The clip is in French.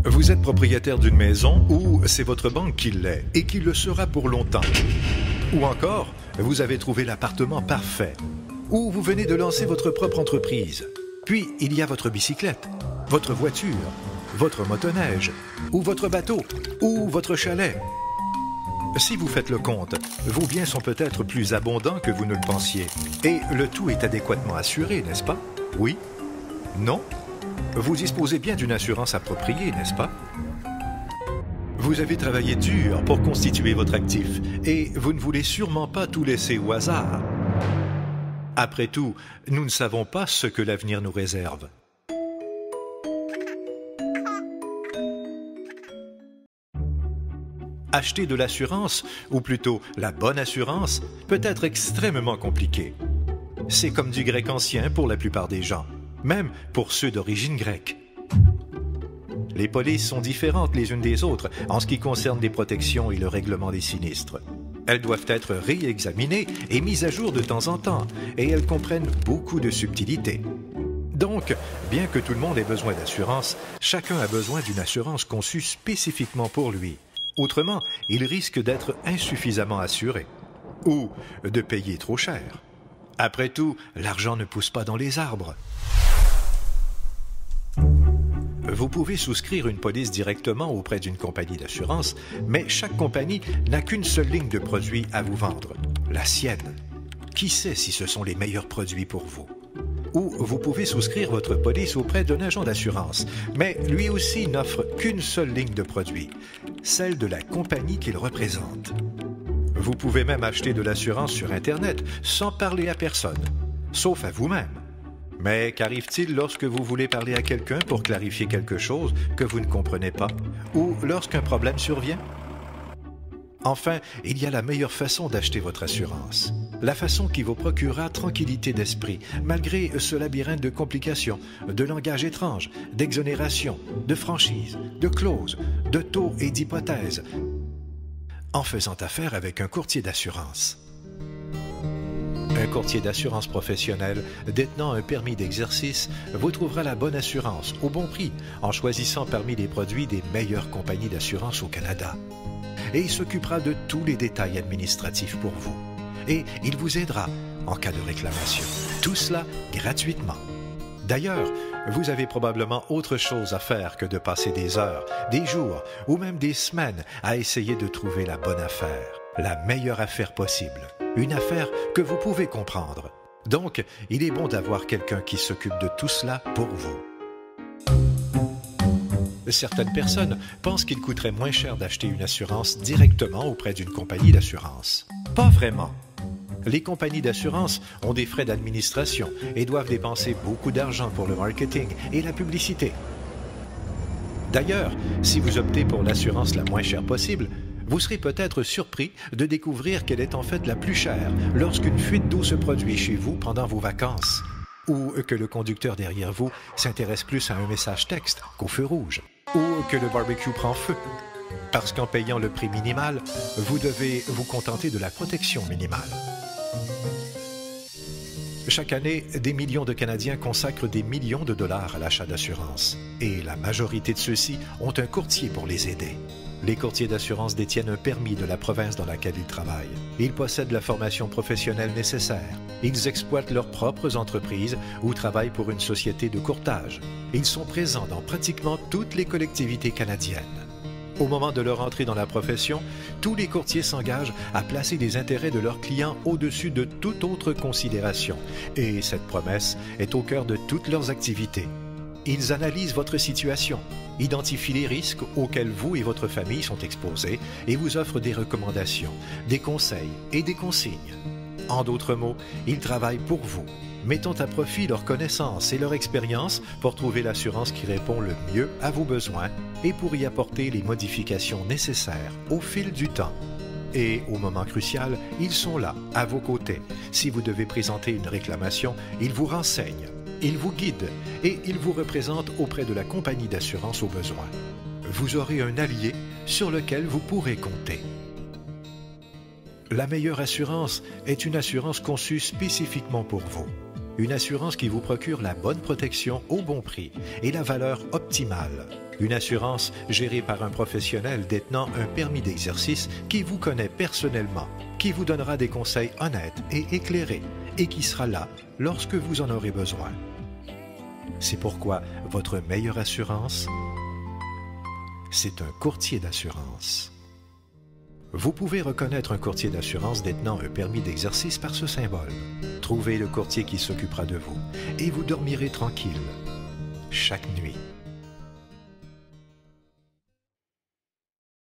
Vous êtes propriétaire d'une maison ou c'est votre banque qui l'est et qui le sera pour longtemps. Ou encore, vous avez trouvé l'appartement parfait. Ou vous venez de lancer votre propre entreprise. Puis, il y a votre bicyclette, votre voiture, votre motoneige, ou votre bateau, ou votre chalet. Si vous faites le compte, vos biens sont peut-être plus abondants que vous ne le pensiez. Et le tout est adéquatement assuré, n'est-ce pas? Oui? Non? Vous disposez bien d'une assurance appropriée, n'est-ce pas? Vous avez travaillé dur pour constituer votre actif et vous ne voulez sûrement pas tout laisser au hasard. Après tout, nous ne savons pas ce que l'avenir nous réserve. Acheter de l'assurance, ou plutôt la bonne assurance, peut être extrêmement compliqué. C'est comme du grec ancien pour la plupart des gens, même pour ceux d'origine grecque. Les polices sont différentes les unes des autres en ce qui concerne les protections et le règlement des sinistres. Elles doivent être réexaminées et mises à jour de temps en temps, et elles comprennent beaucoup de subtilités. Donc, bien que tout le monde ait besoin d'assurance, chacun a besoin d'une assurance conçue spécifiquement pour lui. Autrement, il risque d'être insuffisamment assuré ou de payer trop cher. Après tout, l'argent ne pousse pas dans les arbres. Vous pouvez souscrire une police directement auprès d'une compagnie d'assurance, mais chaque compagnie n'a qu'une seule ligne de produits à vous vendre, la sienne. Qui sait si ce sont les meilleurs produits pour vous? Ou vous pouvez souscrire votre police auprès d'un agent d'assurance, mais lui aussi n'offre qu'une seule ligne de produits, celle de la compagnie qu'il représente. Vous pouvez même acheter de l'assurance sur Internet sans parler à personne, sauf à vous-même. Mais qu'arrive-t-il lorsque vous voulez parler à quelqu'un pour clarifier quelque chose que vous ne comprenez pas, ou lorsqu'un problème survient? Enfin, il y a la meilleure façon d'acheter votre assurance. La façon qui vous procurera tranquillité d'esprit, malgré ce labyrinthe de complications, de langages étranges, d'exonérations, de franchises, de clauses, de taux et d'hypothèses, en faisant affaire avec un courtier d'assurance. Un courtier d'assurance professionnel détenant un permis d'exercice vous trouvera la bonne assurance au bon prix en choisissant parmi les produits des meilleures compagnies d'assurance au Canada. Et il s'occupera de tous les détails administratifs pour vous. Et il vous aidera en cas de réclamation. Tout cela gratuitement. D'ailleurs, vous avez probablement autre chose à faire que de passer des heures, des jours ou même des semaines à essayer de trouver la bonne affaire, la meilleure affaire possible, une affaire que vous pouvez comprendre. Donc, il est bon d'avoir quelqu'un qui s'occupe de tout cela pour vous. Certaines personnes pensent qu'il coûterait moins cher d'acheter une assurance directement auprès d'une compagnie d'assurance. Pas vraiment. Les compagnies d'assurance ont des frais d'administration et doivent dépenser beaucoup d'argent pour le marketing et la publicité. D'ailleurs, si vous optez pour l'assurance la moins chère possible, vous serez peut-être surpris de découvrir qu'elle est en fait la plus chère lorsqu'une fuite d'eau se produit chez vous pendant vos vacances, ou que le conducteur derrière vous s'intéresse plus à un message texte qu'au feu rouge, ou que le barbecue prend feu. Parce qu'en payant le prix minimal, vous devez vous contenter de la protection minimale. Chaque année, des millions de Canadiens consacrent des millions de dollars à l'achat d'assurance. Et la majorité de ceux-ci ont un courtier pour les aider. Les courtiers d'assurance détiennent un permis de la province dans laquelle ils travaillent. Ils possèdent la formation professionnelle nécessaire. Ils exploitent leurs propres entreprises ou travaillent pour une société de courtage. Ils sont présents dans pratiquement toutes les collectivités canadiennes. Au moment de leur entrée dans la profession, tous les courtiers s'engagent à placer les intérêts de leurs clients au-dessus de toute autre considération. Et cette promesse est au cœur de toutes leurs activités. Ils analysent votre situation, identifient les risques auxquels vous et votre famille sont exposés et vous offrent des recommandations, des conseils et des consignes. En d'autres mots, ils travaillent pour vous, mettant à profit leurs connaissances et leur expérience pour trouver l'assurance qui répond le mieux à vos besoins et pour y apporter les modifications nécessaires au fil du temps. Et au moment crucial, ils sont là, à vos côtés. Si vous devez présenter une réclamation, ils vous renseignent, ils vous guident et ils vous représentent auprès de la compagnie d'assurance au besoin. Vous aurez un allié sur lequel vous pourrez compter. La meilleure assurance est une assurance conçue spécifiquement pour vous. Une assurance qui vous procure la bonne protection au bon prix et la valeur optimale. Une assurance gérée par un professionnel détenant un permis d'exercice qui vous connaît personnellement, qui vous donnera des conseils honnêtes et éclairés et qui sera là lorsque vous en aurez besoin. C'est pourquoi votre meilleure assurance, c'est un courtier d'assurance. Vous pouvez reconnaître un courtier d'assurance détenant un permis d'exercice par ce symbole. Trouvez le courtier qui s'occupera de vous et vous dormirez tranquille chaque nuit.